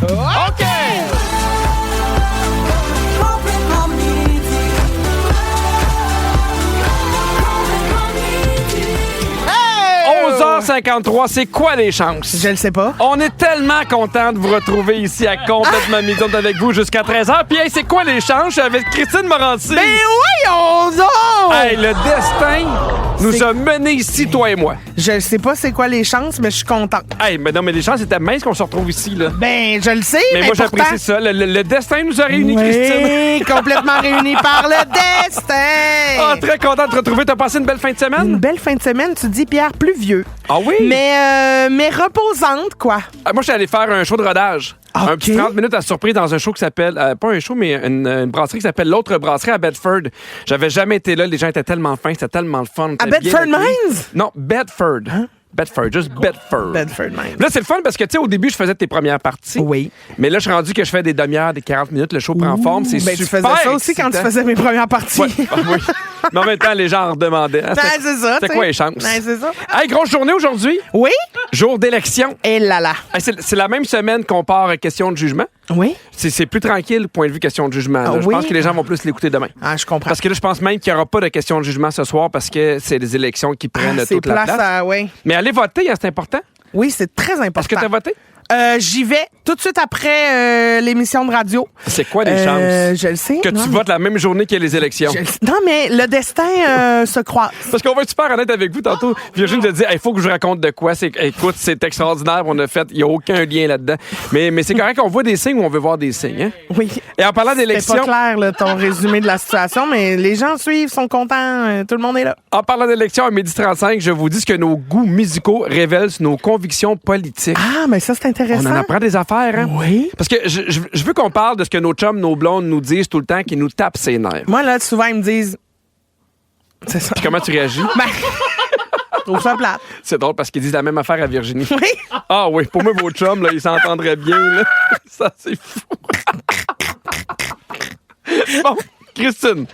OK! Complètement midi. 11h53, c'est quoi les chances? Je le sais pas. On est tellement content de vous retrouver ici à Complètement Midi. On est avec vous jusqu'à 13h. Puis, hey, c'est quoi les chances? Je suis avec Christine Morancy. Ben oui, on donc! Hey, le destin nous a menés ici, toi et moi. Je sais pas c'est quoi les chances, mais je suis contente. Hey, mais non, mais les chances étaient minces qu'on se retrouve ici, là. Ben, je le sais, Mais moi, pourtant... j'apprécie ça. Le destin nous a réunis, Christine. Oui, complètement réunis par le destin! Ah, très content de te retrouver. T'as passé une belle fin de semaine? Une belle fin de semaine, tu dis, Pierre, pluvieux. Ah oui? Mais reposante, quoi. Moi, je suis allé faire un show de rodage. OK. Un petit 30 minutes à surprise dans un show qui s'appelle... pas un show, mais une brasserie qui s'appelle L'Autre Brasserie à Bedford. J'avais jamais été là. Les gens étaient tellement fins. C'était tellement le fun. À Bedford Mines? Non, Bedford. Bedford, juste Bedford. Bedford Mines. Là, c'est le fun parce que, tu sais, au début, je faisais tes premières parties. Oui. Mais là, je suis rendu que je fais des demi-heures, des 40 minutes. Le show prend forme. C'est Ben, tu super faisais ça aussi quand tu excitant. faisais mes premières parties. Ouais. Ah oui. Mais en même temps, les gens en redemandaient. Hein, Ben, c'est ça. c'est tu sais. quoi les chances? Ben, c'est ça. Hey, grosse journée aujourd'hui. Oui? Jour d'élection. Et là là. Hey, c'est la même semaine qu'on part à question de jugement. Oui? C'est plus tranquille, point de vue question de jugement. là. Ah Je oui? pense que les gens vont plus l'écouter demain. Ah, je comprends. Parce que là, je pense même qu'il n'y aura pas de question de jugement ce soir parce que c'est les élections qui prennent c'est toute la place. oui. Mais allez voter, hein, c'est important. Oui, c'est très important. Est-ce que tu as voté? J'y vais tout de suite après l'émission de radio. C'est quoi les chances Je le sais. que non, tu mais- votes la même journée que les élections? Non, mais le destin se croise. Parce qu'on va être super honnête avec vous tantôt. Virginie te dit, il faut que je raconte de quoi. Écoute, c'est extraordinaire. On a fait, il n'y a aucun lien là-dedans. Mais c'est correct qu'on voit des signes ou on veut voir des signes. Hein? Oui. Et en parlant C'est d'élections, pas clair, là, ton résumé de la situation, mais les gens suivent, sont contents, tout le monde est là. en parlant d'élections à 12h35, je vous dis ce que nos goûts musicaux révèlent sur nos convictions politiques. Ah, mais ça, c'est intéressant. On en apprend des affaires, hein? Oui. Parce que je veux qu'on parle de ce que nos chums, nos blondes nous disent tout le temps, qui nous tapent ses nerfs. Moi, là, souvent, ils me disent... C'est ça. Puis comment tu réagis? Ben, je trouve ça plate. C'est drôle parce qu'ils disent la même affaire à Virginie. Oui. Ah oui, pour moi, vos chums, là, ils s'entendraient bien. Là. Ça, c'est fou. Bon, Christine.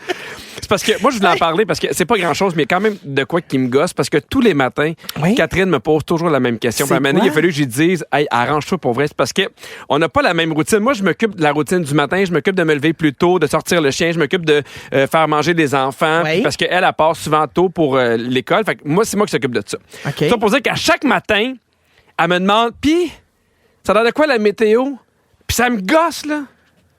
C'est parce que moi, je voulais en parler parce que c'est pas grand-chose, mais quand même de quoi qui me gosse. Parce que tous les matins, Oui. Catherine me pose toujours la même question. Puis à un moment donné, il a fallu que je lui dise, hey, arrange-toi pour vrai. C'est parce que on n'a pas la même routine. Moi, je m'occupe de la routine du matin. Je m'occupe de me lever plus tôt, de sortir le chien. Je m'occupe de faire manger des enfants. Oui. Parce qu'elle, elle part souvent tôt pour l'école. Fait que moi, c'est moi qui s'occupe de ça. OK. Ça pour dire qu'à chaque matin, elle me demande, puis, ça a l'air de quoi la météo? Puis ça me gosse, là.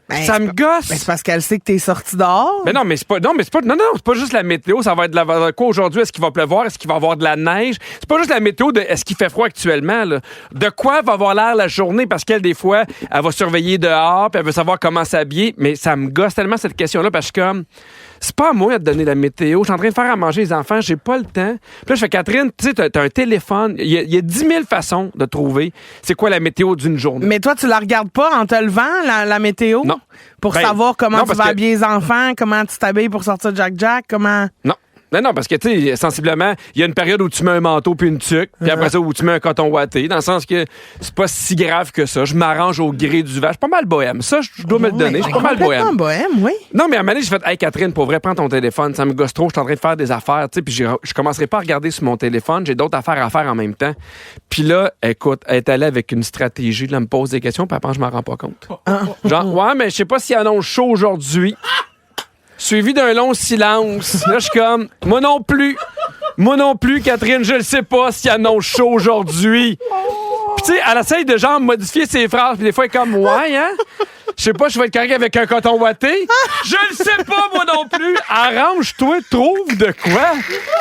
Ben, Ça me gosse. Ben, c'est parce qu'elle sait que t'es sorti dehors. Mais non, mais c'est pas. Non, c'est pas juste la météo. Ça va être de quoi aujourd'hui? Est-ce qu'il va pleuvoir? Est-ce qu'il va y avoir de la neige? C'est pas juste la météo de est-ce qu'il fait froid actuellement, là. De quoi va avoir l'air la journée? Parce qu'elle, des fois, elle va surveiller dehors, puis elle veut savoir comment s'habiller. Mais ça me gosse tellement cette question-là parce que comme. C'est pas à moi de donner la météo. Je suis en train de faire à manger les enfants. J'ai pas le temps. Puis là, je fais Catherine, tu sais, t'as un téléphone. Il y a 10 000 façons de trouver c'est quoi la météo d'une journée. Mais toi, tu la regardes pas en te levant, la météo? Non. Pour Ben, savoir comment non, tu parce vas que- habiller les enfants, comment tu t'habilles pour sortir Jack-Jack, comment... Non. Non, parce que, tu sais, sensiblement, il y a une période où tu mets un manteau puis une tuque, puis après ça, où tu mets un coton ouaté, dans le sens que c'est pas si grave que ça. Je m'arrange au gré du vent. Je suis pas mal bohème. Ça, je dois me le donner. Je suis pas mal Complètement bohème. oui. Non, mais à un moment donné, j'ai fait, hey, Catherine, pour vrai, prends ton téléphone. Ça me gosse trop. Je suis en train de faire des affaires, tu sais, puis je commencerai pas à regarder sur mon téléphone. J'ai d'autres affaires à faire en même temps. Puis là, écoute, elle est allée avec une stratégie. Là, elle me pose des questions, puis après, je m'en rends pas compte. Genre, ouais, mais je sais pas s'il annonce chaud aujourd'hui. Suivi d'un long silence. Là, je suis comme, moi non plus. Moi non plus, Catherine, je le sais pas s'il annonce chaud aujourd'hui. Puis, tu sais, elle essaye de genre modifier ses phrases, puis des fois, elle est comme, ouais, hein? Je sais pas, je vais être correct avec un coton ouaté. Je le sais pas, moi non plus. Arrange-toi, trouve de quoi.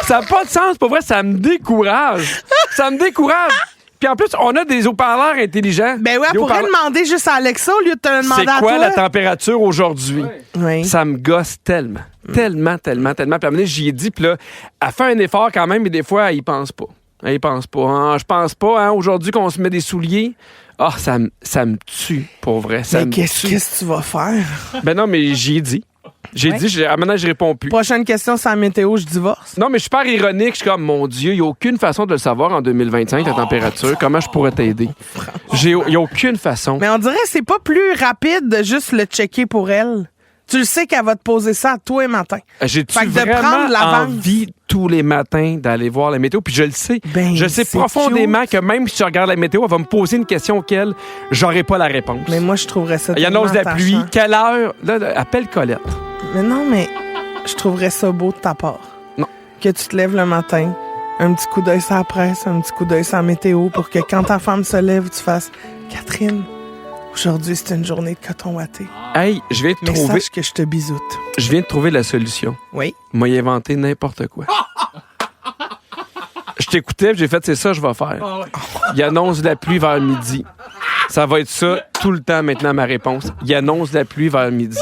Ça n'a pas de sens. Pour vrai, ça me décourage. Ça me décourage. Puis en plus, on a des haut-parleurs intelligents. Ben oui, elle Des pourrait haut-parleurs- demander juste à Alexa au lieu de te le demander C'est à quoi toi. la température aujourd'hui? Oui. Ça me gosse tellement. Tellement. Puis à un moment donné, j'y ai dit, puis là, elle fait un effort quand même, mais des fois, elle y pense pas. Elle y pense pas. Ah, je pense pas, hein, aujourd'hui qu'on se met des souliers. Ah, ça me tue, pour vrai. Ça Mais me qu'est-ce tue. que tu vas faire? Ben non, mais j'y ai dit. J'ai dit, maintenant, je réponds plus. Prochaine question, c'est la météo, je divorce. Non, mais je suis pas ironique. Je suis comme, mon Dieu, il n'y a aucune façon de le savoir en 2025, la température. Comment je pourrais t'aider? Il n'y a aucune façon. Mais on dirait que c'est pas plus rapide de juste le checker pour elle. Tu le sais qu'elle va te poser ça à tous les matins. J'ai-tu Fait que de vraiment prendre l'avance. envie tous les matins d'aller voir la météo? Puis je le sais. Ben, je sais c'est profondément que même si je regarde la météo, elle va me poser une question auquel j'aurai pas la réponse. Mais moi, je trouverais ça Il y annonce de la tellement pluie. attachant. Quelle heure? Là, appelle Colette. Mais non, mais je trouverais ça beau de ta part. Non. Que tu te lèves le matin, un petit coup d'œil sur la presse, un petit coup d'œil sur la météo pour que quand ta femme se lève, tu fasses « Catherine, aujourd'hui, c'est une journée de coton watté. Hey, je viens de Mais trouver. sache que je te bisoute. Je viens de trouver la solution. Oui. Moi, il a inventé n'importe quoi. Je t'écoutais, puis j'ai fait, c'est ça que je vais faire. Il annonce de la pluie vers midi. Ça va être ça tout le temps maintenant, ma réponse. Il annonce de la pluie vers midi.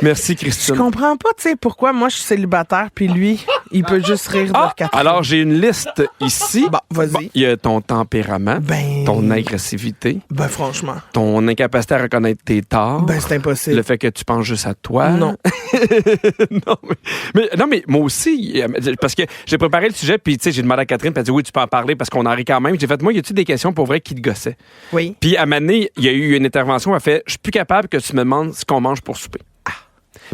Merci, Je Christine. comprends pas, tu sais, pourquoi moi, je suis célibataire, puis lui, il peut juste rire de Catherine. Alors, j'ai une liste ici. Bon, vas-y. Bon, il y a ton tempérament, Ben- ton agressivité, Ben, franchement. ton incapacité à reconnaître tes torts. Ben, c'est impossible. Le fait que tu penses juste à toi. Non. non, mais moi aussi, parce que j'ai préparé le sujet, puis tu sais, j'ai demandé à Catherine, puis elle a dit oui, tu peux en parler parce qu'on en rit quand même. J'ai fait, moi, y a-tu des questions pour vrai qui te gossaient? Oui. Puis à un moment donné, il y a eu une intervention, elle fait, je suis plus capable que tu me demandes ce qu'on mange pour souper.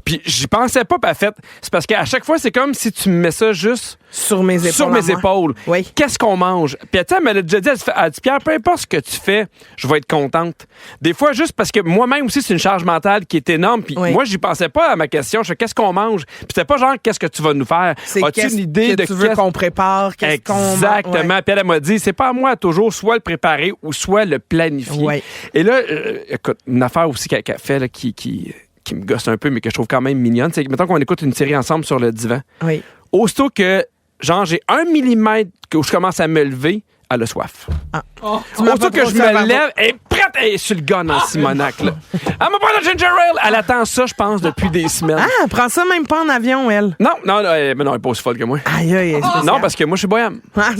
Puis j'y pensais pas, puis elle fait, c'est parce qu'à chaque fois, c'est comme si tu me mets ça juste Sur mes épaules. sur à mes moi. épaules. Oui. Qu'est-ce qu'on mange? Puis elle m'a déjà dit, elle dit, Pierre, peu importe ce que tu fais, je vais être contente. Des fois, juste parce que moi-même aussi, c'est une charge mentale qui est énorme. Puis Oui. moi, j'y pensais pas à ma question. Je fais, qu'est-ce qu'on mange? Puis c'était pas genre, qu'est-ce que tu vas nous faire? C'est As-tu qu'est-ce une idée que de tu veux qu'est-ce- qu'on prépare, qu'est-ce qu'on... Exactement. Ouais. Puis elle m'a dit, c'est pas à moi toujours soit le préparer ou soit le planifier. Ouais. Et là, écoute, une affaire aussi qu'elle fait là, qui me gosse un peu, mais que je trouve quand même mignonne, c'est que mettons qu'on écoute une série ensemble sur le divan. Oui. Aussitôt que, genre, j'ai 1 millimètre où je commence à me lever, elle a soif. Tu m'as Aussitôt pas que trop je ça avant. me lève, elle est prête, elle est sur le gun en Simonac, là. Elle m'a pas de ginger ale! Elle attend ça, je pense, depuis des semaines. Ah, prends ça même pas en avion, elle. Non, mais non, elle est pas aussi folle que moi. Aïe, aïe, spécial. Non, parce que moi, je suis bohème. Ah,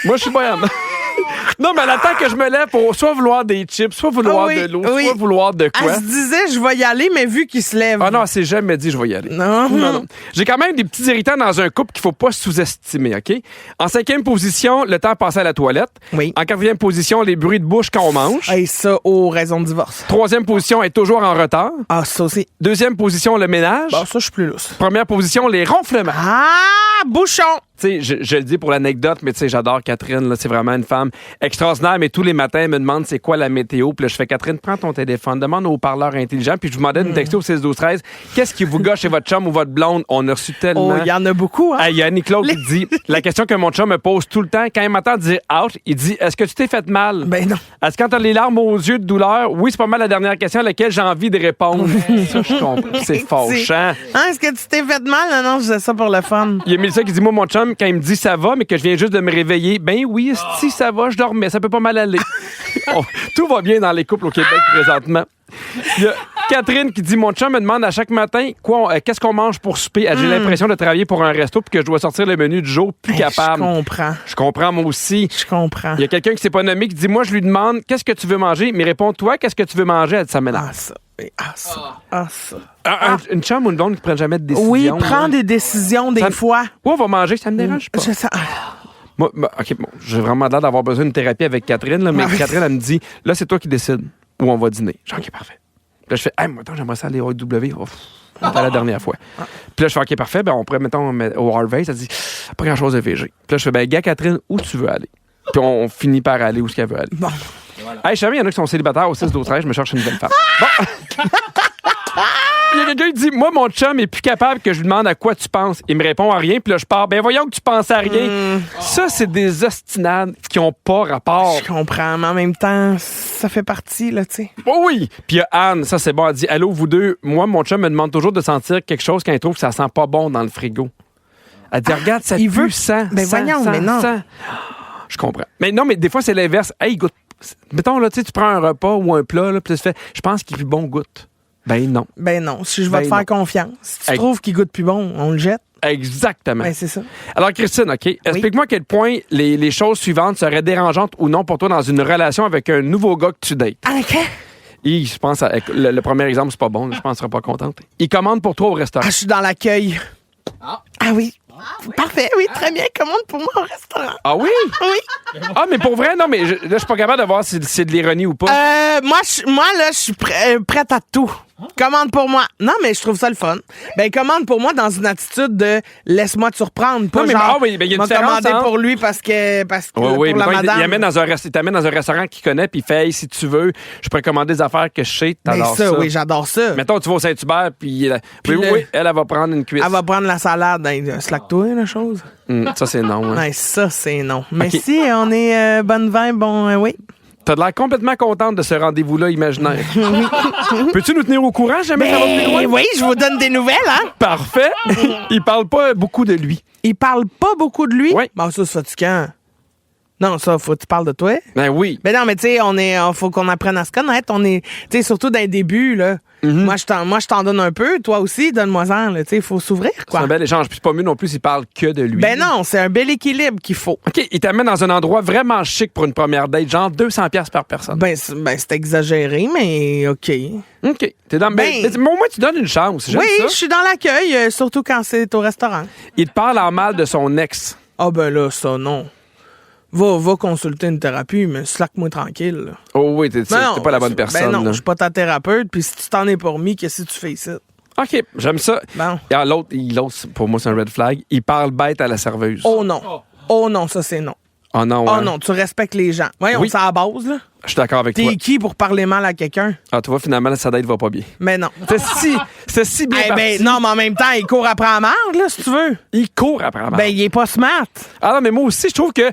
Moi, je suis bohème. Non, mais elle attend que je me lève pour soit vouloir des chips, soit vouloir Ah oui, de l'eau, oui. soit vouloir de quoi. Elle se disait, je vais y aller, mais vu qu'il se lève. Ah non, elle s'est jamais dit je vais y aller. Non. Non. J'ai quand même des petits irritants dans un couple qu'il faut pas sous-estimer, OK? En 5e position, le temps passé à la toilette. Oui. En 4e position, les bruits de bouche quand on mange. Hey, ça, raison de divorce. 3e position, est toujours en retard. Ah, ça aussi. 2e position, le ménage. Bon, ça, je suis plus lousse. Première position, les ronflements. Ah, bouchon! Tu sais, je le dis pour l'anecdote, mais tu sais, j'adore Catherine, là, c'est vraiment une femme extraordinaire, mais tous les matins, elle me demande c'est quoi la météo, puis là, je fais Catherine, prends ton téléphone, demande au haut-parleur intelligent, puis je vous demandais de me texter au 6-12-13, qu'est-ce qui vous gâche chez votre chum ou votre blonde? On a reçu tellement. Oh, il y en a beaucoup, hein? Ah, il y a Annie-Claude qui dit, la question que mon chum me pose tout le temps, quand il m'entend dire out, il dit, est-ce que tu t'es fait mal? Ben non. Est-ce que quand t'as les larmes aux yeux de douleur? Oui, c'est pas mal la dernière question à laquelle j'ai envie de répondre. Ça, je comprends. C'est fâchant. Hein, est-ce que tu t'es fait mal? Non, non, je faisais ça pour le fun. Il y a Mélissa qui dit, moi, mon chum, quand il me dit ça va, mais que je viens juste de me réveiller, ben oui, si ça va, je dormais, ça peut pas mal aller. Oh, tout va bien dans les couples au Québec présentement. Il y a Catherine qui dit, mon chum me demande à chaque matin qu'est-ce qu'on mange pour souper. J'ai l'impression de travailler pour un resto puis que je dois sortir le menu du jour plus capable. Je comprends. Je comprends, moi aussi. Je comprends. Il y a quelqu'un qui s'est pas nommé qui dit, moi, je lui demande, qu'est-ce que tu veux manger? Mais réponds, toi, qu'est-ce que tu veux manger? Elle dit, ça m'énerve. Ah, ça. Ah, ça. Ah, ça. Une chum ou une blonde qui prend jamais de décision. Oui, prends des décisions des Ça- fois. Ouais, on va manger, ça me dérange pas. Je sais- ah, Moi, OK, bon, j'ai vraiment l'air d'avoir besoin d'une thérapie avec Catherine, là, mais Ah oui. Catherine, elle me dit, là, c'est toi qui décides où on va dîner. J'ai dit, OK, parfait. Puis là, je fais, hey, moi, attends, j'aimerais ça aller au W. Oh, c'était la dernière fois. Puis là, je fais, OK, parfait, ben, on pourrait, mettons, au Harvey, ça dit, pas grand-chose de VG. Puis là, je fais, ben, gars, Catherine, où tu veux aller? Puis on finit par aller où ce qu'elle veut aller. Bon. Hey, je savais, il y en a qui sont célibataires au 6-12-13, je me cherche une nouvelle femme. Bon. Il y a quelqu'un qui dit, moi, mon chum est plus capable que je lui demande à quoi tu penses. Il me répond à rien, puis là, je pars. Ben, voyons que tu penses à rien. Ça, c'est des ostinades qui ont pas rapport. Je comprends, mais en même temps, ça fait partie, là, tu sais. Oh oui! Puis il y a Anne, ça c'est bon, elle dit, allô, vous deux, moi, mon chum me demande toujours de sentir quelque chose quand il trouve que ça sent pas bon dans le frigo. Elle dit, regarde, ça il pue, veut- sent, Ben sent, voyons, sent, mais non. sent. Je comprends. Mais non, mais des fois, c'est l'inverse. Hey, goûte. Mettons, là, tu sais, tu prends un repas ou un plat, là, puis tu fais, je pense qu'il est plus bon, goûte. Ben non. Ben non, si je vais Ben te faire non. confiance. Si tu Hey. trouves qu'il goûte plus bon, on le jette. Exactement. Ben c'est ça. Alors, Christine, OK, explique-moi à quel point les choses suivantes seraient dérangeantes ou non pour toi dans une relation avec un nouveau gars que tu dates. OK. Et je pense, le premier exemple, c'est pas bon, je pense que tu seras pas contente. Il commande pour toi au restaurant. Ah, je suis dans l'accueil. Ah oui. Parfait, oui, très bien. Commande pour moi au restaurant. Ah oui? Oui. Ah, mais pour vrai, non, mais là, je suis pas capable de voir si c'est de l'ironie ou pas. Moi, là, je suis prête à tout. Commande pour moi. Non, mais je trouve ça le fun. Ben, commande pour moi dans une attitude de laisse-moi te surprendre. Pas Non, mais- genre, oui, ben, il y a une m'a différence, commandé hein. pour lui parce que Oui, pour la mais madame. il t'amène dans un restaurant qu'il connaît, puis il fait, hey, si tu veux, je pourrais commander des affaires que je sais, Ben, t'adores ça, ça. oui, j'adore ça. Mettons, tu vas au Saint-Hubert, puis Puis oui, le- elle va prendre une cuisse. Elle va prendre la salade. Slack-toi, la chose. Ça, c'est non. Hein. Ouais, ça, c'est non. Mais si on est bonne vibe, bon, oui. T'as l'air complètement contente de ce rendez-vous-là imaginaire. Peux-tu nous tenir au courant jamais ça va plus loin? Ben, oui, je vous donne des nouvelles, hein? Parfait. Il parle pas beaucoup de lui. Il parle pas beaucoup de lui? Oui. Bon, ça, c'est fatigant. Non, ça, faut que tu parles de toi. Ben oui. Ben non, mais tu sais, faut qu'on apprenne à se connaître. On est, tu sais, surtout dans les débuts, là. Moi, je t'en donne un peu. Toi aussi, donne-moi-en, là. Tu sais, il faut s'ouvrir, C'est quoi. un bel échange. Puis c'est pas mieux non plus s'il parle que de lui. Ben non, c'est un bel équilibre qu'il faut. OK, il t'amène dans un endroit vraiment chic pour une première date, genre 200$ par personne. C'est exagéré, mais OK. OK. T'es dans... Ben- mais au moins, tu donnes une chance. J'aime Oui, ça. je suis dans l'accueil, surtout quand c'est au restaurant. Il te parle en mal de son ex. Ah ben là, ça, non. Va consulter une thérapie, mais slack-moi tranquille, là. Oh oui, t'es Ben non, pas la bonne personne. Ben non, là. je suis pas ta thérapeute, puis si tu t'en es pour mis, qu'est-ce que tu fais ici? OK, j'aime ça. Bon. Et l'autre, pour moi, c'est un red flag. Il parle bête à la serveuse. Oh non. Oh non, ça c'est non. Oh non, Oh hein? non, tu respectes les gens. Voyons, Oui. c'est à la base, là. Je suis d'accord avec toi. T'es qui pour parler mal à quelqu'un? Ah, tu vois, finalement, sa date va pas bien. Mais non. C'est si bien Eh parti. ben, non, mais en même temps, il court après la marde, là, si tu veux. Il court après la marde. Ben, il est pas smart. Ah non, mais moi aussi, je trouve que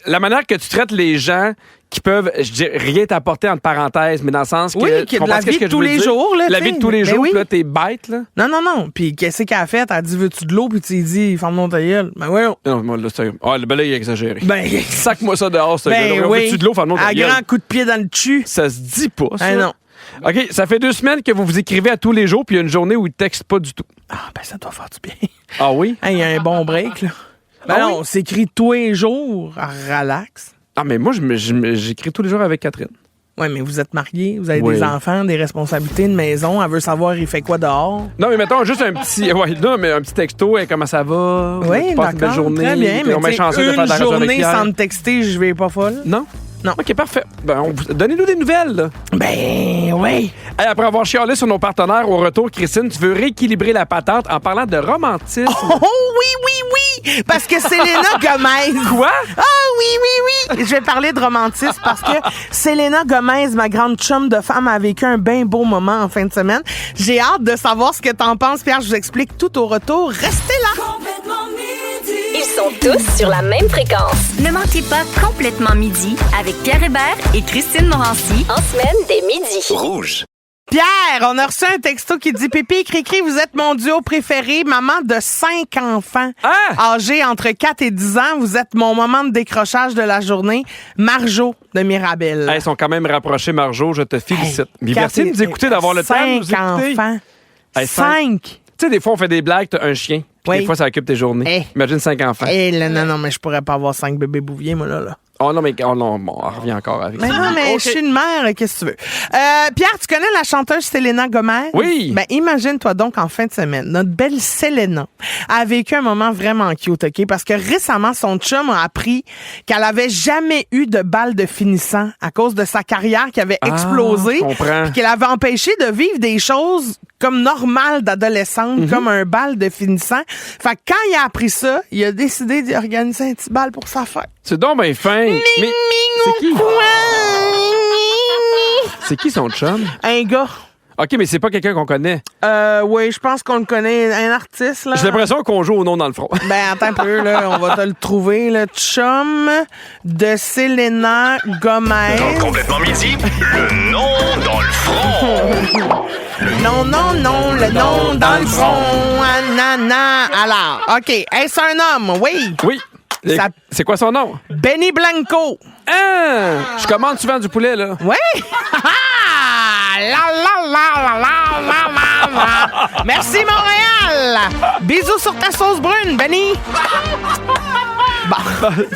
la manière que tu traites les gens qui peuvent, je dis, rien t'apporter entre parenthèses, mais dans le sens que... Oui, tu qui est de comprends la ce que vie je de tous veux les dire? jours, là, La tu vie sais. de tous les Ben jours, oui. puis là, t'es bête, là. Non, non, non. Puis qu'est-ce qu'elle a fait? Elle a dit, veux-tu de l'eau? Puis tu lui dis, ferme-moi ta gueule. Ben oui. Non, moi, là, c'est... Ah, ben là, il a exagéré. Ben, Sac-moi ça dehors, ce ben gars-là. oui. Veux-tu de l'eau? Ferme-moi ta À gueule. grand coup de pied dans le cul. Ça se dit pas, ça. Ben non. OK, ça fait 2 semaines que vous vous écrivez à tous les jours, puis il y a une journée où il texte pas du tout. Ah, ben ça doit faire du bien. Ah oui? Il y a un bon break, là. Ben Ah non, oui? on s'écrit tous les jours. Relax. Ah, mais moi, j'écris tous les jours avec Catherine. Oui, mais vous êtes mariés, vous avez Oui. des enfants, des responsabilités, une maison. Elle veut savoir il fait quoi dehors. Non, mais mettons juste un petit... Ouais, non, mais un petit texto, hey, comment ça va? Oui, Tu passes une belle d'accord, journée. très bien. Puis on Mais est tu sais, chanceux de faire de la une radio avec journée Pierre. sans me texter, je vais pas folle. Non? Non. OK, parfait. Ben, donnez-nous des nouvelles, là. Ben oui. Hey, après avoir chialé sur nos partenaires au retour, Christine, tu veux rééquilibrer la patente en parlant de romantisme. Oh oui, oui, oui! Parce que Selena Gomez. Quoi? Ah oui, oui, oui! Je vais parler de romantisme parce que Selena Gomez, ma grande chum de femme, a vécu un bien beau moment en fin de semaine. J'ai hâte de savoir ce que t'en penses, Pierre. Je vous explique tout au retour. Restez là! Complètement midi. Ils sont tous sur la même fréquence. Ne manquez pas Complètement Midi avec Pierre Hébert et Christine Morancy. En semaine, dès midi. Rouge. Pierre, on a reçu un texto qui dit « Pipi, Cricri, vous êtes mon duo préféré. Maman de 5 enfants, âgés entre 4 et 10 ans. Vous êtes mon moment de décrochage de la journée. Marjo de Mirabel. Hey, ils sont quand même rapprochés, Marjo. Je te félicite. Mais merci de nous écouter, d'avoir le temps de nous 5 écouter. enfants. Hey, 5. Tu sais, des fois, on fait des blagues, t'as un chien. Puis Oui. des fois, ça occupe tes journées. Hey. Imagine 5 enfants. Eh là, non, mais je pourrais pas avoir 5 bébés bouviers, moi, là. Oh non, mais bon, on revient encore avec Mais ça. non, mais OK. je suis une mère, qu'est-ce que tu veux? Pierre, tu connais la chanteuse Selena Gomez? Oui. Ben, imagine-toi donc en fin de semaine, notre belle Selena a vécu un moment vraiment cute, OK? Parce que récemment, son chum a appris qu'elle avait jamais eu de balle de finissant à cause de sa carrière qui avait explosé. je comprends. Puis qu'elle avait empêché de vivre des choses comme normales d'adolescente, comme un bal de finissant. Fait que quand il a appris ça, il a décidé d'organiser un petit bal pour sa fête. C'est donc bien fin. Mais c'est qui? C'est qui son chum? Un gars. OK, mais c'est pas quelqu'un qu'on connaît. Oui, je pense qu'on le connaît, un artiste, là. J'ai l'impression qu'on joue au nom dans le front. Ben, attends un peu, là, on va te le trouver, le chum de Selena Gomez. Complètement midi, le nom dans le front. Non, non, non, le nom dans le front. Anana. Alors, OK, est-ce un homme? Oui. Oui. Et Ça- C'est quoi son nom? Benny Blanco. Ah! Je commande souvent du poulet, là. Oui. La, la, la, la, la, la, la. Merci, Montréal. Bisous sur ta sauce brune, Benny.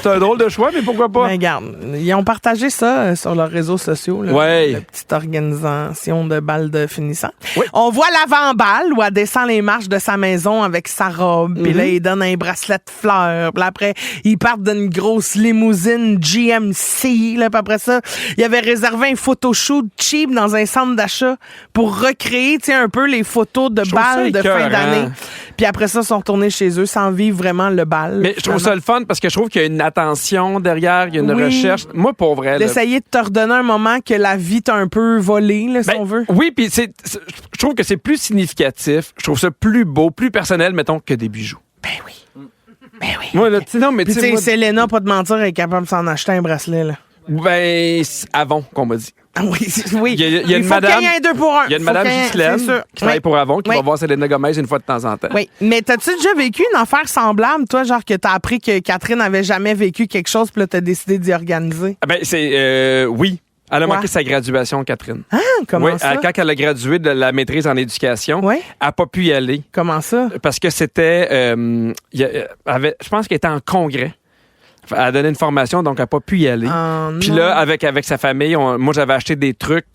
C'est un drôle de choix, mais pourquoi pas? Ben, regarde, ils ont partagé ça sur leurs réseaux sociaux, là, Ouais. la petite organisation de bal de finissant. Oui. On voit l'avant-balle où elle descend les marches de sa maison avec sa robe, puis là, il donne un bracelet de fleurs, puis après, ils partent d'une grosse limousine GMC, là, puis après ça, il avait réservé un photoshoot cheap dans un centre d'achat pour recréer, tu sais, un peu les photos de Je trouve ça bal de fin écœurant. d'année. Puis après ça, ils sont retournés chez eux sans vivre vraiment le bal. Mais je trouve ça finalement. le fun parce que je trouve qu'il y a une attention derrière, il y a une Oui. recherche. Moi, pour vrai, là, D'essayer de te redonner un moment que la vie t'a un peu volé, là, si ben, on veut. oui, puis je trouve que c'est plus significatif. Je trouve ça plus beau, plus personnel, mettons, que des bijoux. Ben oui. Ben oui. Moi, là, tu sais, non, mais Puis tu tu sais, sais, moi, Selena, pas de mentir, elle est capable de s'en acheter un bracelet, là. ben, c'est Avon qu'on m'a dit. Ah oui, oui. Il y a une faut madame- qu'il y ait un 2 pour 1. Il y a une madame Ghislaine qui travaille pour Avon, qui Oui. va voir Selena Gomez une fois de temps en temps. Oui, mais t'as-tu déjà vécu une affaire semblable, toi, genre que t'as appris que Catherine avait jamais vécu quelque chose, puis là, t'as décidé d'y organiser? Ah ben, oui. Elle a Quoi? manqué sa graduation, Catherine. Ah, comment Oui, ça? quand elle a gradué de la maîtrise en éducation, Oui. elle n'a pas pu y aller Comment ça? parce que c'était... je pense qu'elle était en congrès. Elle a donné une formation, donc elle n'a pas pu y aller. Oh, Puis non. là, avec sa famille, moi, j'avais acheté des trucs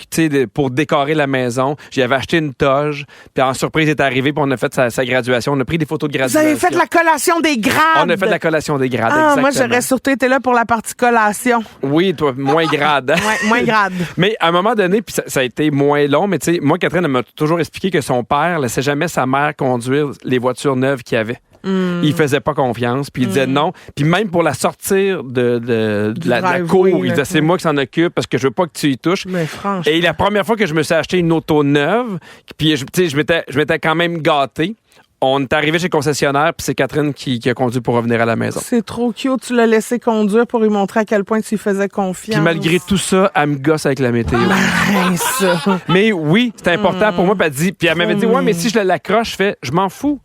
pour décorer la maison. J'avais acheté une toge. Puis en surprise, elle est arrivée, puis on a fait sa graduation. On a pris des photos de Vous graduation. avez fait la collation des grades! On a fait la collation des grades, Ah, moi, exactement. j'aurais surtout été là pour la partie collation. Oui, toi, moins grade. Ouais, moins grade. Mais à un moment donné, puis ça a été moins long, mais tu sais, moi, Catherine, elle m'a toujours expliqué que son père laissait jamais sa mère conduire les voitures neuves qu'il avait. Il faisait pas confiance, puis il disait non. Puis même pour la sortir de la driveway, cour, il là, disait c'est moi qui s'en occupe parce que je veux pas que tu y touches. Mais franchement. Et la première fois que je me suis acheté une auto neuve, puis tu sais, je m'étais quand même gâté. On est arrivé chez le concessionnaire, puis c'est Catherine qui a conduit pour revenir à la maison. C'est trop cute. Tu l'as laissé conduire pour lui montrer à quel point tu lui faisais confiance. Puis malgré tout ça, elle me gosse avec la météo. Ben, ça. Mais oui, c'est important pour moi. Puis elle m'avait dit, ouais, mais si je l'accroche, je m'en fous.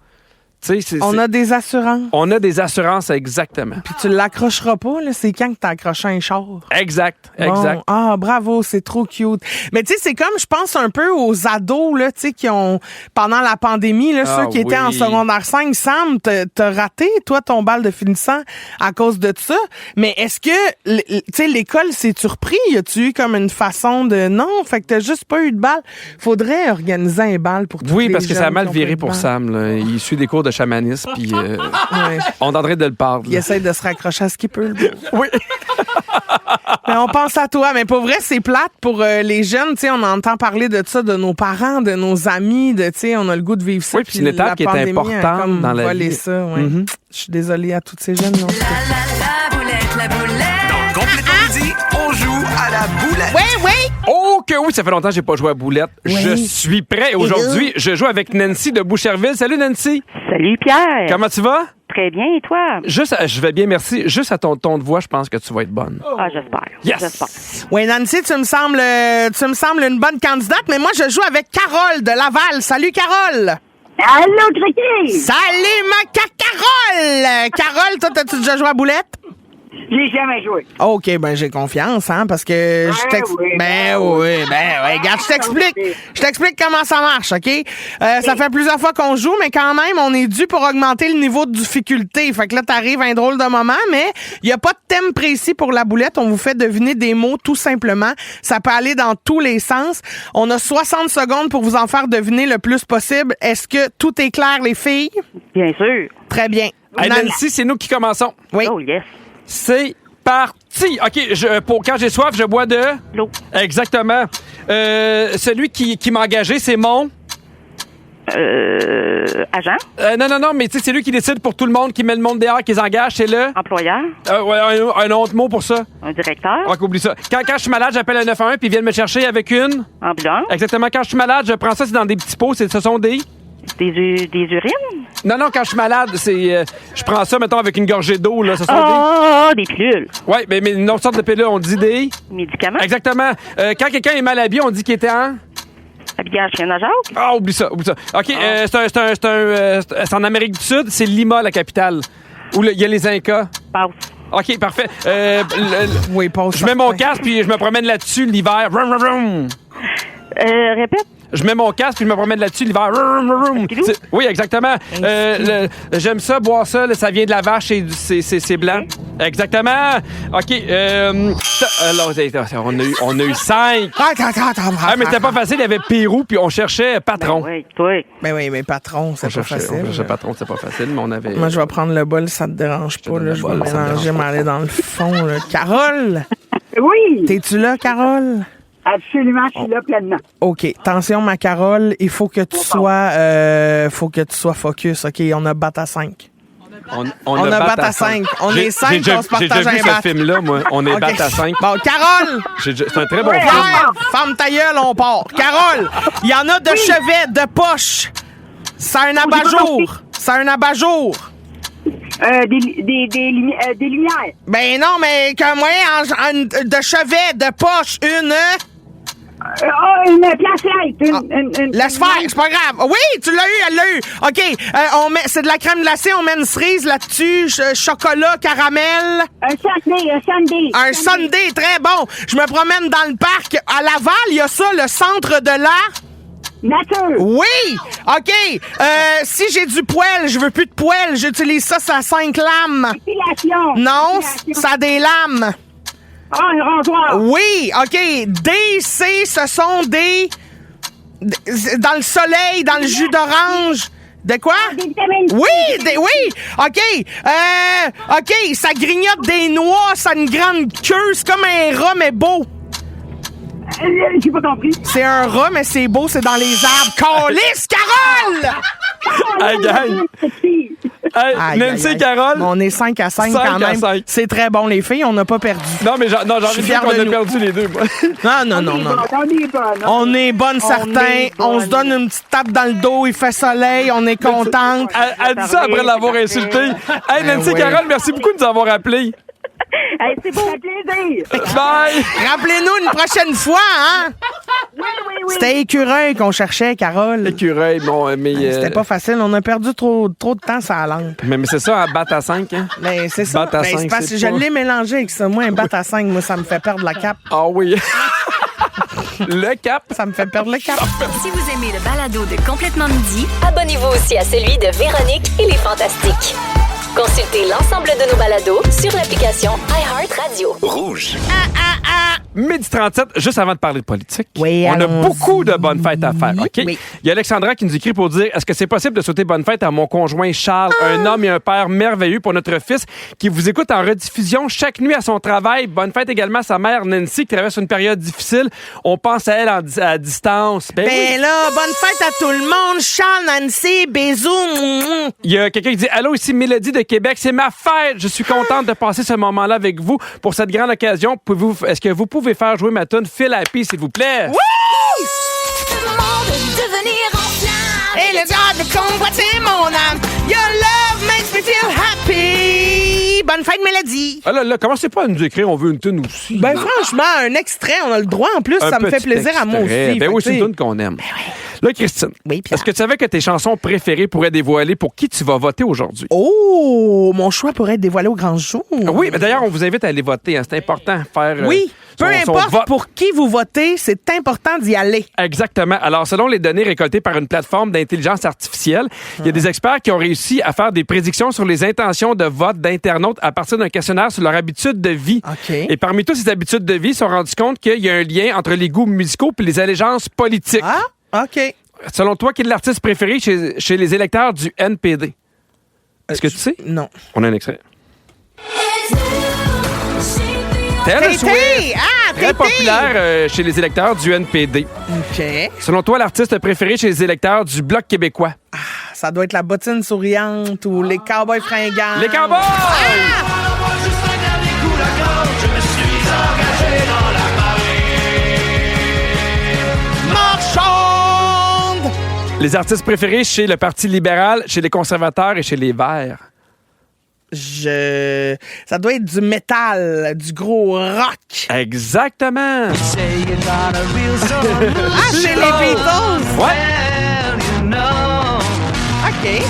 Tu sais, On a des assurances. on a des assurances, exactement. Puis tu l'accrocheras pas, là. C'est quand que t'as accroché un char? Exact, Bon. exact. Ah, bravo, c'est trop cute. Mais tu sais, c'est comme, je pense un peu aux ados, là, tu sais, qui ont, pendant la pandémie, là, Ah ceux qui étaient en oui. secondaire 5, Sam, t'as raté, toi, ton bal de finissant à cause de ça. Mais est-ce que, tu sais, l'école s'est-tu repris? Y a-tu eu comme une façon de, non, fait que t'as juste pas eu de bal? Faudrait organiser un bal pour tous Oui, les parce que ça a jeunes mal qui ont pas eu viré de pour bal. Sam. Là. Il suit des cours de chamanisme, puis Ouais. on est en train de le perdre. Il là. essaie de se raccrocher à ce qu'il peut, le beau. Oui. Mais on pense à toi. Mais pour vrai, c'est plate pour les jeunes. Tu sais, on entend parler de ça, de nos parents, de nos amis. Tu sais, on a le goût de vivre ça. Oui, puis c'est une Puis la étape qui est pandémie a importante comme dans la volé vie. ça, ouais. Mhm. Je suis désolée à toutes ces jeunes. Non, La boulette, la boulette. Dans Complètement midi, on joue à la boulette. oui. Oh que oui, ça fait longtemps que j'ai pas joué à boulette. Oui. Je suis prêt. Aujourd'hui, je joue avec Nancy de Boucherville. Salut Nancy. Salut Pierre. Comment tu vas? Très bien, et toi? Je vais bien, merci. Juste à ton ton de voix, je pense que tu vas être bonne. Ah, j'espère. Yes! J'espère. Oui, Nancy, tu me sembles une bonne candidate, mais moi, je joue avec Carole de Laval. Salut, Carole. Allô, Criquet! Salut, ma Carole. Carole, toi, t'as-tu déjà joué à boulette? J'ai jamais joué. OK, ben j'ai confiance, hein, parce que je t'explique. oui, Ben oui, regarde, je t'explique comment ça marche, OK? Ça fait plusieurs fois qu'on joue, mais quand même, on est dû pour augmenter le niveau de difficulté. Fait que là, t'arrives à un drôle de moment, mais il n'y a pas de thème précis pour la boulette. On vous fait deviner des mots, tout simplement. Ça peut aller dans tous les sens. On a 60 secondes pour vous en faire deviner le plus possible. Est-ce que tout est clair, les filles? Bien sûr. Très bien. Hey, Nan- Nancy, c'est nous qui commençons. Oui. Oh, yes. C'est parti. OK, quand j'ai soif, je bois de... L'eau. Exactement. Celui qui m'a engagé, c'est mon... Agent. Non, mais tu sais, c'est lui qui décide pour tout le monde, qui met le monde dehors, qui les engage, c'est le... Employeur. Ouais, un autre mot pour ça. Un directeur. OK, oublie ça. Quand je suis malade, j'appelle un 911 puis ils viennent me chercher avec une... Ambulance. Exactement. Quand je suis malade, je prends ça, c'est dans des petits pots, ce sont des... Des urines. Non, quand je suis malade, c'est... je prends ça, mettons, avec une gorgée d'eau, là, ce sont Des pilules. des... Ouais, mais une autre sorte de pilules, on dit des... Médicaments. Exactement. Quand quelqu'un est mal habillé, on dit qu'il était en... Habillage chien à Jacques. Ah, oublie ça. OK, c'est en Amérique du Sud, c'est Lima, la capitale, où il y a les Incas. Passe. OK, parfait. Oui, pause. Je mets mon casque puis je me promène là-dessus l'hiver. Vroom, vroom, vroom. Répète. Je mets mon casque puis je me promène là-dessus l'hiver. Vroom, vroom, vroom. Oui, exactement. J'aime ça, boire ça. Là, ça vient de la vache et c'est blanc. Exactement. OK. Alors, on a eu 5. Ah, mais c'était pas facile. Il y avait Pérou, puis on cherchait patron. Oui, toi. Ben oui, mais patron, c'est pas facile. On cherchait patron, c'est pas facile, mais on avait... Moi, je vais prendre le bol, ça te dérange pas. Là, je vais bol, ça me mélanger, dérange m'aller dans le fond. Là. Carole, Oui, t'es-tu là, Carole? absolument, je suis là pleinement. OK. Attention, ma Carole, il faut que tu sois focus. OK, on a bat à 5. On a bat à 5. On est 5, on se partage J'ai un déjà vu bat. ce film-là, moi. On est OK. bat à 5. Bon, Carole! C'est un très bon film. Pierre, ferme ta gueule, on part. Carole, il y en a de chevet, de poche. C'est un abat-jour. C'est un abat-jour. Des lumières. Ben non, mais qu'un moyen de chevet, de poche, Une flashlight. laisse faire, c'est pas grave. Oui, tu l'as eu, elle l'a eu. OK, c'est de la crème glacée, on met une cerise là-dessus, chocolat, caramel. Un sundae. Un sundae, très bon. Je me promène dans le parc. À Laval, il y a ça, le centre de l'art. Nature. Oui! OK. Si j'ai du poêle, je veux plus de poêle. J'utilise ça, ça a 5 lames. Épilation. Non, Épilation. ça a des lames. Ah, un rasoir. Oui, OK. D, C, ce sont des... Dans le soleil, dans le jus d'orange. De quoi? Des vitamines. Oui! OK. OK, ça grignote des noix, ça a une grande queue. C'est comme un rat, mais beau. J'ai pas compris. C'est un rat, mais c'est beau, c'est dans les arbres. Calice, Carole! Hey, gang! Hey, Aïe, Nancy aïe, et aïe. Carole. On est 5 à 5 5 quand à même. 5. C'est très bon, les filles. On n'a pas perdu. Non, mais j'ai Je envie suis de dire fier qu'on de a nous. perdu les deux, moi. Non. On est bonne. On est bonne, certains. est On se bonne. donne une petite tape dans le dos. Il fait soleil. On est contente. Elle dit ça après l'avoir insulté. Hey, Nancy et oui. Carole, merci beaucoup de nous avoir appelés. Hey, c'est beau. Ça fait plaisir. Bye! Rappelez-nous une prochaine fois, hein? Oui. C'était écureuil qu'on cherchait, Carole. Écureuil, bon, mais... C'était pas facile. On a perdu trop de temps sur la lampe. Mais c'est ça, à battre à 5, hein? Mais c'est ça. Batte à Ben, c'est cinq, parce que c'est je pas- l'ai mélangé avec ça. Moi, un bat à 5, moi, ça me fait perdre la cape. Ah oui. Le cap. Ça me fait perdre le cap. Si vous aimez le balado de Complètement Midi, Abonnez-vous aussi à celui de Véronique et les Fantastiques. Consultez l'ensemble de nos balados sur l'application iHeartRadio. Rouge. Midi 37, juste avant de parler de politique. Oui, on a allons-y. beaucoup de bonnes fêtes à faire, OK? Oui. Il y a Alexandra qui nous écrit pour dire est-ce que c'est possible de souhaiter bonne fête à mon conjoint Charles, un homme et un père merveilleux pour notre fils qui vous écoute en rediffusion chaque nuit à son travail. Bonne fête également à sa mère Nancy qui traverse une période difficile. On pense à elle à distance. Ben oui. Ben là, bonne fête à tout le monde. Charles, Nancy, bisous. Mouah. Il y a quelqu'un qui dit allô, ici Mélodie de Québec, c'est ma fête. Je suis contente de passer ce moment-là avec vous pour cette grande occasion. Est-ce que vous pouvez faire jouer ma tune Feel Happy, s'il vous plaît? Et le gars de convoiter mon âme. Your love makes me feel happy. Bonne fête, Mélodie. Ah là, commencez pas à nous écrire, on veut une tune aussi. Ben franchement, un extrait, on a le droit en plus, Un ça me fait petit plaisir à moi extrait. aussi. Ben Fait oui, que, c'est tu une sais, tune qu'on aime. Là, Christine, Oui, Pierre. est-ce que tu savais que tes chansons préférées pourraient dévoiler pour qui tu vas voter aujourd'hui? Oh, mon choix pourrait être dévoilé au grand jour. Oui, mais d'ailleurs, on vous invite à aller voter. Hein. C'est important de faire Oui, peu son importe vote. pour qui vous votez, c'est important d'y aller. Exactement. Alors, selon les données récoltées par une plateforme d'intelligence artificielle, il y a des experts qui ont réussi à faire des prédictions sur les intentions de vote d'internautes à partir d'un questionnaire sur leur habitude de vie. OK. Et parmi toutes ces habitudes de vie, ils se sont rendus compte qu'il y a un lien entre les goûts musicaux et les allégeances politiques. Ah, OK. Selon toi, quel est l'artiste préféré chez les électeurs du NPD? Est-ce que tu sais? Non. On a un extrait. Taylor Tété! Swift, Ah, très Tété! populaire chez les électeurs du NPD. OK. Selon toi, l'artiste préféré chez les électeurs du Bloc québécois? Ça doit être la bottine souriante ou les cowboys fringants. Les Cowboys! Marchande! Les artistes préférés chez le Parti libéral, chez les conservateurs et chez les Verts? Ça doit être du métal, du gros rock. Exactement! Ah, chez les Beatles! Ouais! OK.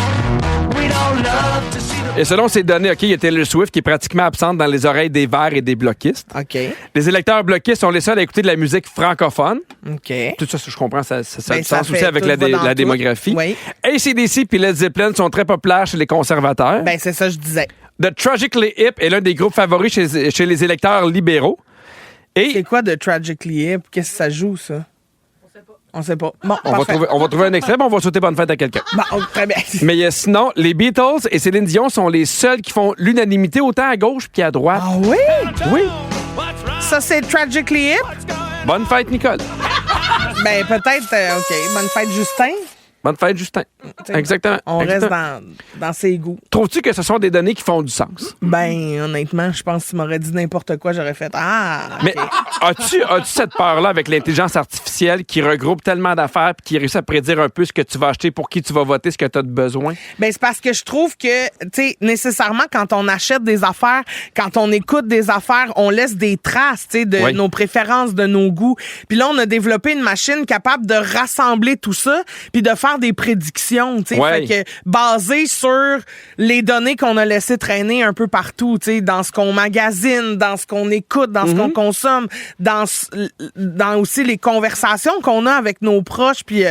Et selon ces données, OK, il y a Taylor Swift qui est pratiquement absente dans les oreilles des Verts et des bloquistes. OK. Les électeurs bloquistes sont les seuls à écouter de la musique francophone. OK. Tout ça, je comprends, ça Ben, a du ça sens aussi fait avec tout, la va dans tout. démographie. Oui. AC/DC puis Led Zeppelin sont très populaires chez les conservateurs. Ben, c'est ça que je disais. The Tragically Hip est l'un des groupes favoris chez les électeurs libéraux. Et C'est quoi de Tragically Hip? Qu'est-ce que ça joue, ça? On sait pas. Bon, on va trouver un extrait, mais on va souhaiter bonne fête à quelqu'un. Bon, très bien. Mais sinon, les Beatles et Céline Dion sont les seuls qui font l'unanimité autant à gauche qu'à droite. Ah oui? Oui. Ça, c'est Tragically Hip? Bonne fête, Nicole. Ben, peut-être, OK. Bonne fête, Justin. Bonne fête, Justin. Exactement. On Exactement. reste dans ses goûts. Trouves-tu que ce sont des données qui font du sens? Ben, honnêtement, je pense que tu m'aurais dit n'importe quoi, j'aurais fait Ah! Mais as-tu cette peur-là avec l'intelligence artificielle qui regroupe tellement d'affaires et qui réussit à prédire un peu ce que tu vas acheter, pour qui tu vas voter, ce que tu as de besoin? Ben, c'est parce que je trouve que, tu sais, nécessairement, quand on achète des affaires, quand on écoute des affaires, on laisse des traces, tu sais, de nos préférences, de nos goûts. Puis là, on a développé une machine capable de rassembler tout ça puis de faire des prédictions, tu sais. Ouais. Fait que, basé sur les données qu'on a laissées traîner un peu partout, tu sais, dans ce qu'on magasine, dans ce qu'on écoute, dans ce qu'on consomme, dans aussi les conversations qu'on a avec nos proches, puis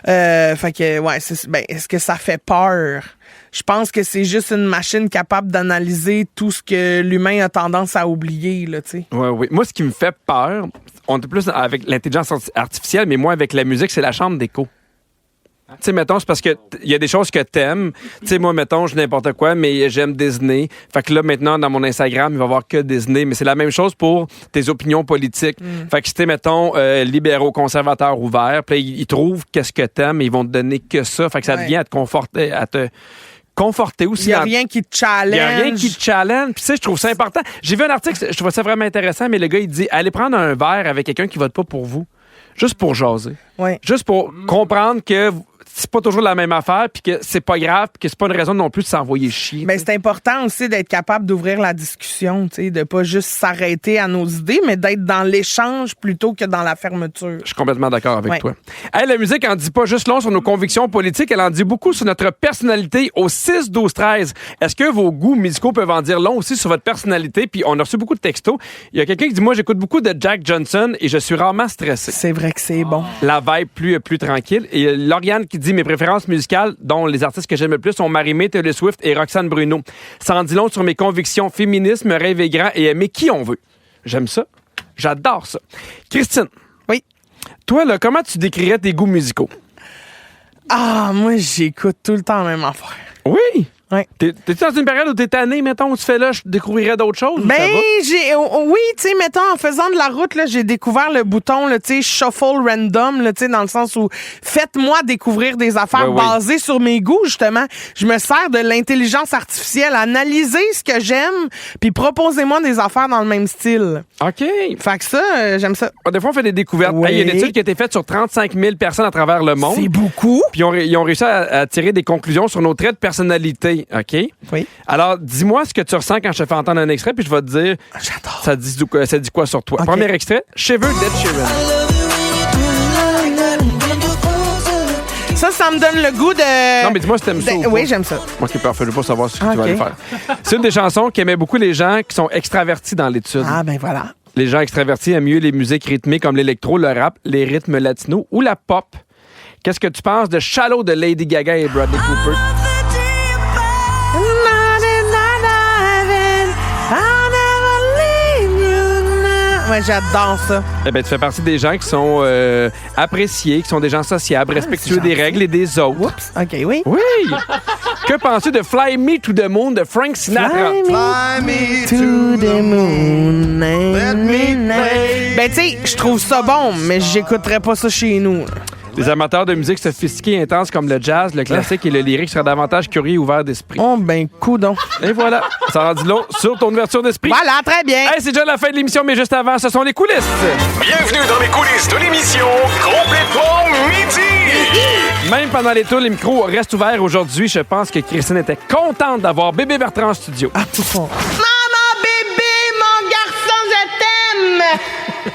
fait que, ouais, est-ce que ça fait peur? Je pense que c'est juste une machine capable d'analyser tout ce que l'humain a tendance à oublier, là, tu sais. Oui. Moi, ce qui me fait peur, on est plus avec l'intelligence artificielle, mais moi, avec la musique, c'est la chambre d'écho. Tu sais, mettons, c'est parce que il y a des choses que t'aimes. Tu sais, moi, mettons, je n'importe quoi, mais j'aime Disney. Fait que là, maintenant, dans mon Instagram, il va y avoir que Disney. Mais c'est la même chose pour tes opinions politiques. Fait que si t'es, mettons, libéraux, conservateurs, ouverts, puis là, ils trouvent qu'est-ce que t'aimes, et ils vont te donner que ça. Fait que ça devient à te conforter aussi. Il n'y a rien qui te challenge. Il n'y a rien qui te challenge. Puis, tu sais, je trouve ça important. J'ai vu un article, je trouve ça vraiment intéressant, mais le gars, il dit allez prendre un verre avec quelqu'un qui vote pas pour vous. Juste pour jaser. Ouais. Juste pour comprendre que c'est pas toujours la même affaire, puis que c'est pas grave, puis que c'est pas une raison non plus de s'envoyer chier. Ben, c'est important aussi d'être capable d'ouvrir la discussion, tu sais, de pas juste s'arrêter à nos idées, mais d'être dans l'échange plutôt que dans la fermeture. Je suis complètement d'accord avec Ouais. toi. Hey, la musique en dit pas juste long sur nos convictions politiques, elle en dit beaucoup sur notre personnalité au 6, 12, 13. Est-ce que vos goûts musicaux peuvent en dire long aussi sur votre personnalité? Puis on a reçu beaucoup de textos. Il y a quelqu'un qui dit, moi, j'écoute beaucoup de Jack Johnson et je suis rarement stressé. C'est vrai que c'est bon. La vibe plus tranquille. Et Lauriane qui dit, mes préférences musicales, dont les artistes que j'aime le plus sont Marie-Mé, Taylor Swift et Roxane Bruno. Ça en dit long sur mes convictions féminisme, rêver grand et aimer qui on veut. J'aime ça. J'adore ça. Christine. Oui. Toi, là, comment tu décrirais tes goûts musicaux? Ah, moi, j'écoute tout le temps la même affaire. Oui. Ouais. T'es-tu dans une période où t'es tanné, mettons, où tu fais là, je découvrirais d'autres choses? ou Ben, ça va? oui, tu sais, mettons, en faisant de la route, là, j'ai découvert le bouton, là, tu sais, shuffle random, là, tu sais, dans le sens où faites-moi découvrir des affaires Ouais, oui. basées sur mes goûts, justement. Je me sers de l'intelligence artificielle, analyser ce que j'aime, puis proposez-moi des affaires dans le même style. OK. Fait que ça, j'aime ça. Des fois, on fait des découvertes. Oui. Hey, il y a une étude qui a été faite sur 35 000 personnes à travers le monde. C'est beaucoup. Puis ils ont réussi à tirer des conclusions sur nos traits de personnalité. OK? Oui. Alors, dis-moi ce que tu ressens quand je te fais entendre un extrait, puis je vais te dire J'adore. ça dit quoi sur toi. OK. Premier extrait, Shiver d'Ed Sheeran. Ça me donne le goût de... Non, mais dis-moi si t'aimes ça ou pas. Oui, j'aime ça. OK, parfait. Je veux pas savoir ce que tu vas OK. aller faire. C'est une des chansons qu'aimaient beaucoup les gens qui sont extravertis dans l'étude. Ah, ben voilà. Les gens extravertis aiment mieux les musiques rythmées comme l'électro, le rap, les rythmes latinos ou la pop. Qu'est-ce que tu penses de Shallow de Lady Gaga et Bradley Cooper? Ouais, j'adore ça. Eh bien, tu fais partie des gens qui sont appréciés, qui sont des gens sociables, respectueux c'est des gentil. règles et des autres. Oups, OK, oui. Oui! Que penses-tu de Fly Me to the Moon de Frank Sinatra? Fly me to the moon. Ben, tu sais, je trouve ça bon, mais j'écouterais pas ça chez nous. Les amateurs de musique sophistiquée et intense comme le jazz, le classique et le lyrique seraient davantage curieux et ouverts d'esprit. Oh, ben, coudon. Et voilà, ça en dit long sur ton ouverture d'esprit. Voilà, très bien. Hey, c'est déjà la fin de l'émission, mais juste avant, ce sont les coulisses. Bienvenue dans les coulisses de l'émission Complètement Midi. Même pendant les tours, les micros restent ouverts aujourd'hui. Je pense que Christine était contente d'avoir bébé Bertrand en studio. Maman, bébé, mon garçon, je t'aime.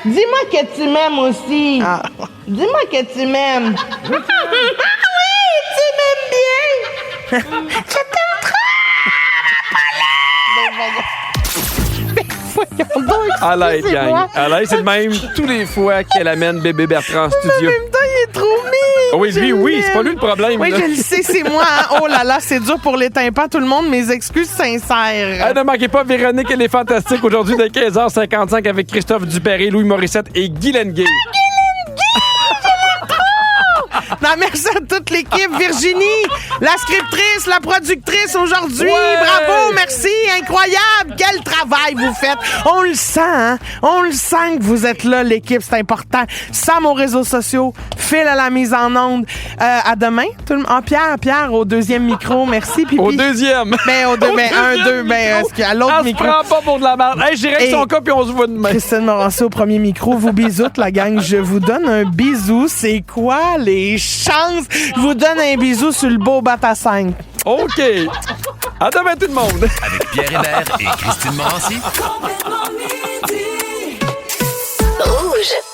Dis-moi que tu m'aimes aussi. Dis-moi que tu m'aimes. Ah oui, tu m'aimes bien. Je t'aime trop. À l'aide, gang. À l'aide, c'est le même tous les fois qu'elle amène bébé Bertrand en En studio. même temps, il est trop mignon. Oh oui, lui, oui, c'est pas lui le problème. Oui, là. je le sais, c'est moi. Hein. Oh là là, c'est dur pour les tympans. Tout le monde, mes excuses sincères. Ne manquez pas Véronique, elle est fantastique aujourd'hui dès 15h55 avec Christophe Dupéré, Louis Morissette et Guy Lenguet. Non, merci à toute l'équipe. Virginie, la scriptrice, la productrice aujourd'hui. Ouais! Bravo, merci. Incroyable. Quel travail vous faites. On le sent, hein? On le sent que vous êtes là, l'équipe. C'est important. Sam aux réseaux sociaux. Phil à la mise en onde. À demain. Pierre, au deuxième micro. Merci, Pipi. Au deuxième. À l'autre Elle se micro. prend pas pour de la merde. Hey, j'irai avec Et- son cas puis on se voit demain. Christine Morancy au premier micro. Vous bisoute, la gang. Je vous donne un bisou. C'est quoi les chances? Je vous donne un bisou sur le beau bat à 5. OK. À demain, tout le monde. Avec Pierre Hébert et Christine Morancy. Complètement midi. Rouge.